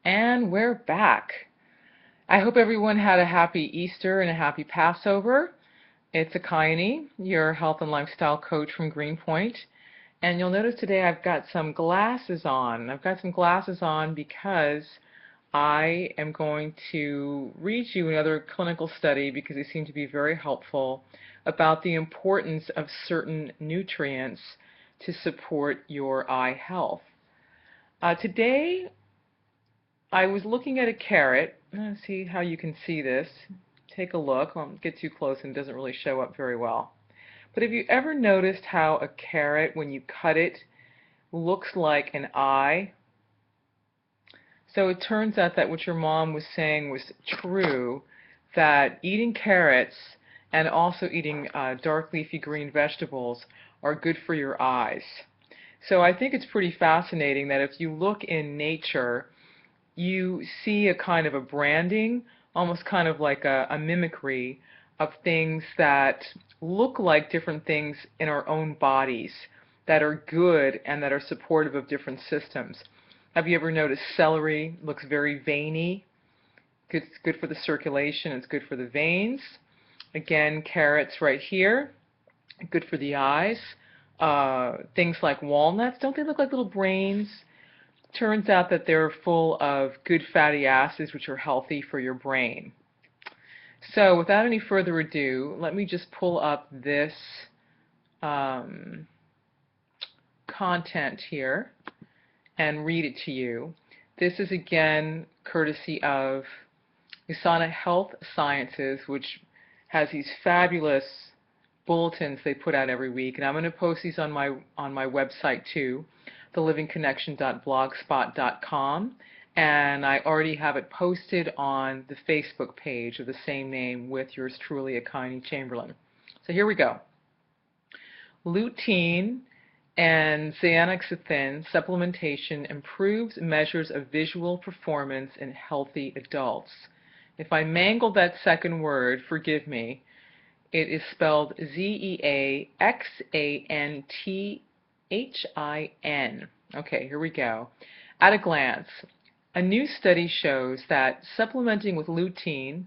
And we're back. I hope everyone had a happy Easter and a happy Passover. It's Ekayani, your health and lifestyle coach from Greenpoint. And you'll notice today I've got some glasses on. I've got some glasses on because I am going to read you another clinical study because they seem to be very helpful about the importance of certain nutrients to support your eye health. Today I was looking at a carrot. Let's see how you can see this. Take a look. I won't get too close and it doesn't really show up very well. But have you ever noticed how a carrot, when you cut it, looks like an eye? So it turns out that what your mom was saying was true, that eating carrots and also eating dark leafy green vegetables are good for your eyes. So I think it's pretty fascinating that if you look in nature, you see a kind of a branding, almost kind of like a mimicry of things that look like different things in our own bodies that are good and that are supportive of different systems. Have you ever noticed celery looks very veiny? It's good for the circulation, it's good for the veins. Again, carrots right here, good for the eyes. Things like walnuts, don't they look like little brains? Turns out that they're full of good fatty acids which are healthy for your brain. So without any further ado, let me just pull up this content here and read it to you. This is again courtesy of USANA Health Sciences, which has these fabulous bulletins they put out every week, and I'm going to post these on my website too, thelivingconnection.blogspot.com, and I already have it posted on the Facebook page of the same name with yours truly, Ekayani Chamberlin. So here we go. Lutein and zeaxanthin supplementation improves measures of visual performance in healthy adults. If I mangled that second word, forgive me. It is spelled Zeaxanthin. Okay, here we go. At a glance, a new study shows that supplementing with lutein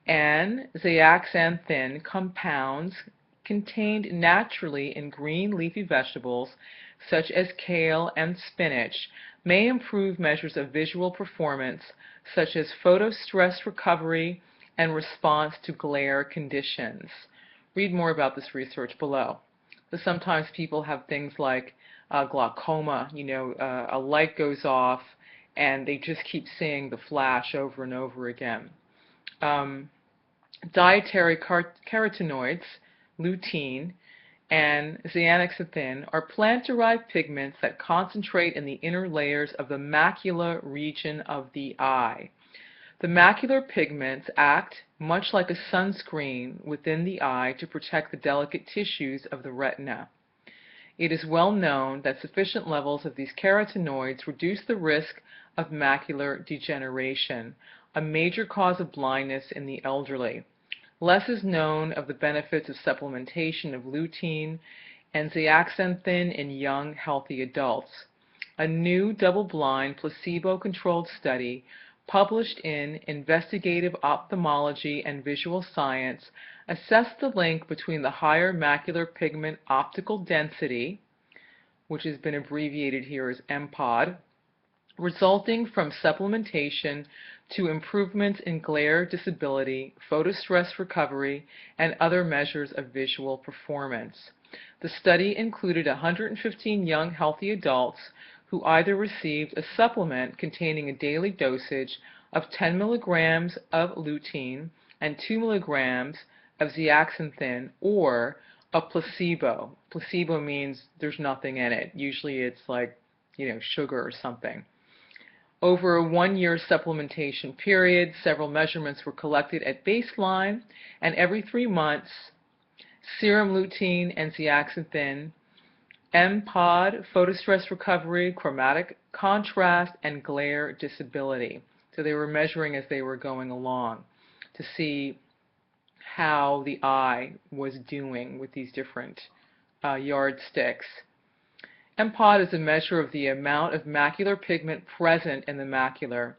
and zeaxanthin compounds contained naturally in green leafy vegetables such as kale and spinach may improve measures of visual performance such as photostress recovery and response to glare conditions. Read more about this research below. So sometimes people have things like glaucoma, a light goes off and they just keep seeing the flash over and over again. Dietary carotenoids, lutein, and zeaxanthin are plant-derived pigments that concentrate in the inner layers of the macula region of the eye. The macular pigments act much like a sunscreen within the eye to protect the delicate tissues of the retina. It is well known that sufficient levels of these carotenoids reduce the risk of macular degeneration, a major cause of blindness in the elderly. Less is known of the benefits of supplementation of lutein and zeaxanthin in young, healthy adults. A new double-blind, placebo-controlled study published in Investigative Ophthalmology and Visual Science assessed the link between the higher macular pigment optical density, which has been abbreviated here as MPOD, resulting from supplementation to improvements in glare disability, photostress recovery, and other measures of visual performance. The study included 115 young healthy adults who either received a supplement containing a daily dosage of 10 milligrams of lutein and 2 milligrams of zeaxanthin, or a placebo. Placebo means there's nothing in it. Usually it's like, sugar or something. Over a one-year supplementation period, several measurements were collected at baseline, and every 3 months, serum lutein and zeaxanthin, MPOD, photostress recovery, chromatic contrast, and glare disability. So they were measuring as they were going along to see how the eye was doing with these different yardsticks. MPOD is a measure of the amount of macular pigment present in the macula.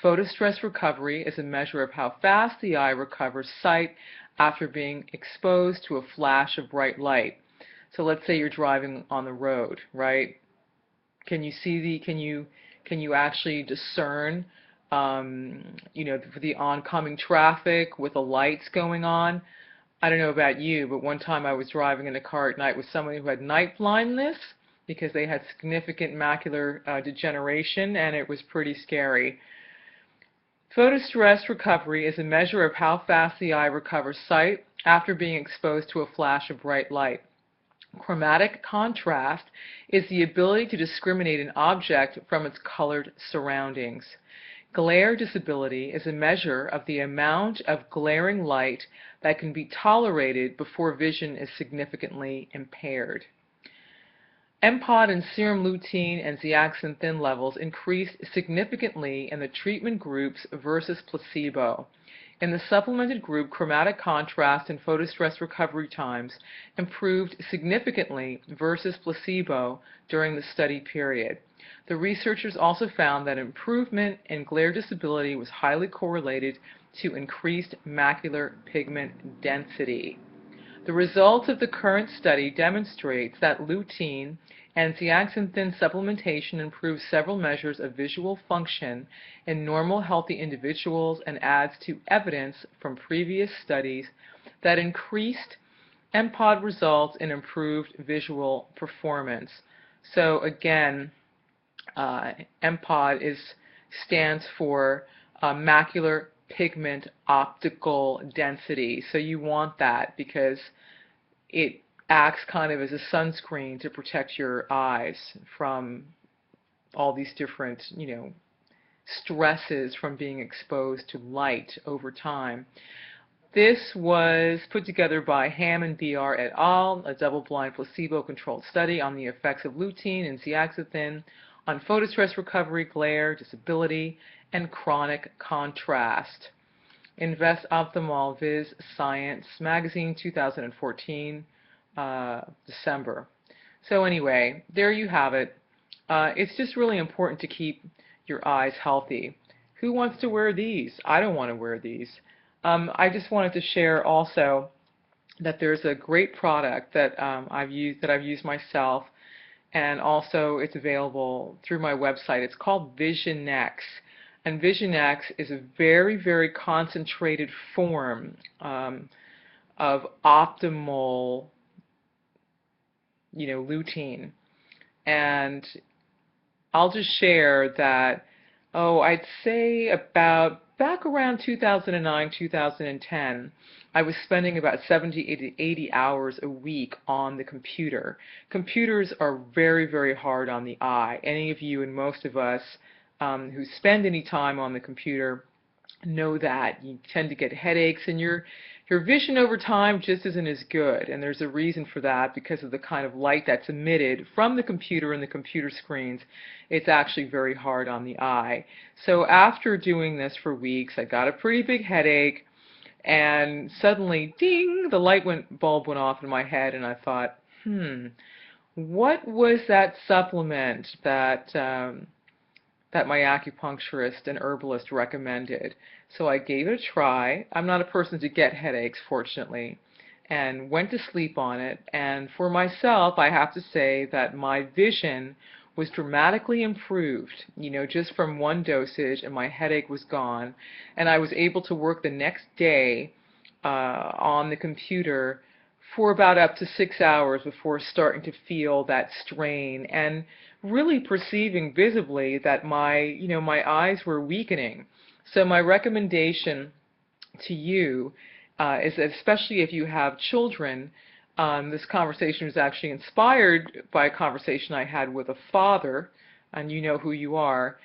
Photostress recovery is a measure of how fast the eye recovers sight after being exposed to a flash of bright light. So let's say you're driving on the road, right? Can you see can you actually discern the oncoming traffic with the lights going on? I don't know about you, but one time I was driving in a car at night with someone who had night blindness because they had significant macular degeneration, and it was pretty scary. Photostress recovery is a measure of how fast the eye recovers sight after being exposed to a flash of bright light. Chromatic contrast is the ability to discriminate an object from its colored surroundings. Glare disability is a measure of the amount of glaring light that can be tolerated before vision is significantly impaired. MPOD and serum lutein and zeaxanthin levels increased significantly in the treatment groups versus placebo. In the supplemented group, chromatic contrast and photostress recovery times improved significantly versus placebo during the study period. The researchers also found that improvement in glare disability was highly correlated to increased macular pigment density. The results of the current study demonstrates that lutein and zeaxanthin supplementation improves several measures of visual function in normal healthy individuals and adds to evidence from previous studies that increased MPOD results in improved visual performance. So again, MPOD stands for macular pigment optical density. So you want that because it acts kind of as a sunscreen to protect your eyes from all these different, stresses from being exposed to light over time. This was put together by Ham and BR et al., a double-blind placebo-controlled study on the effects of lutein and zeaxanthin on photostress recovery, glare, disability, and chronic contrast. Invest Ophthalmol Viz Science Magazine, 2014, December. So anyway, there you have it. It's just really important to keep your eyes healthy. Who wants to wear these? I don't want to wear these. I just wanted to share also that there's a great product that I've used myself, and also it's available through my website. It's called VisionX. And VisionX is a very, very concentrated form of optimal, lutein. And I'll just share that, I'd say back around 2009, 2010, I was spending about 70 to 80 hours a week on the computer. Computers are very, very hard on the eye. Any of you and most of us who spend any time on the computer know that. You tend to get headaches, and your vision over time just isn't as good, and there's a reason for that because of the kind of light that's emitted from the computer and the computer screens. It's actually very hard on the eye. So after doing this for weeks, I got a pretty big headache, and suddenly, ding, the light bulb went off in my head, and I thought, what was that supplement that my acupuncturist and herbalist recommended? So I gave it a try. I'm not a person to get headaches, fortunately, and went to sleep on it. And for myself, I have to say that my vision was dramatically improved, just from one dosage, and my headache was gone. And I was able to work the next day on the computer for about up to 6 hours before starting to feel that strain and really perceiving visibly that my eyes were weakening. So my recommendation to you is that, especially if you have children, this conversation was actually inspired by a conversation I had with a father, and you know who you are,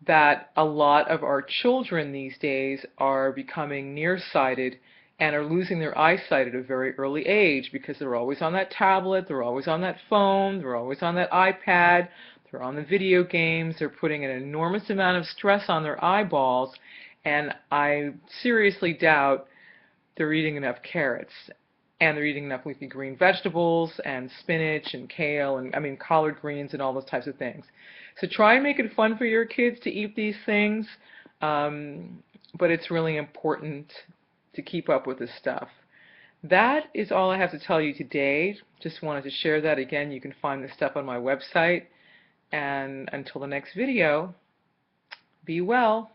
that a lot of our children these days are becoming nearsighted and are losing their eyesight at a very early age because they're always on that tablet, they're always on that phone, they're always on that iPad, they're on the video games, they're putting an enormous amount of stress on their eyeballs, and I seriously doubt they're eating enough carrots. and they're eating enough leafy green vegetables and spinach and kale and, I mean, collard greens and all those types of things. So try and make it fun for your kids to eat these things, but it's really important to keep up with this stuff. That is all I have to tell you today. Just wanted to share that. Again, you can find this stuff on my website. And until the next video, be well.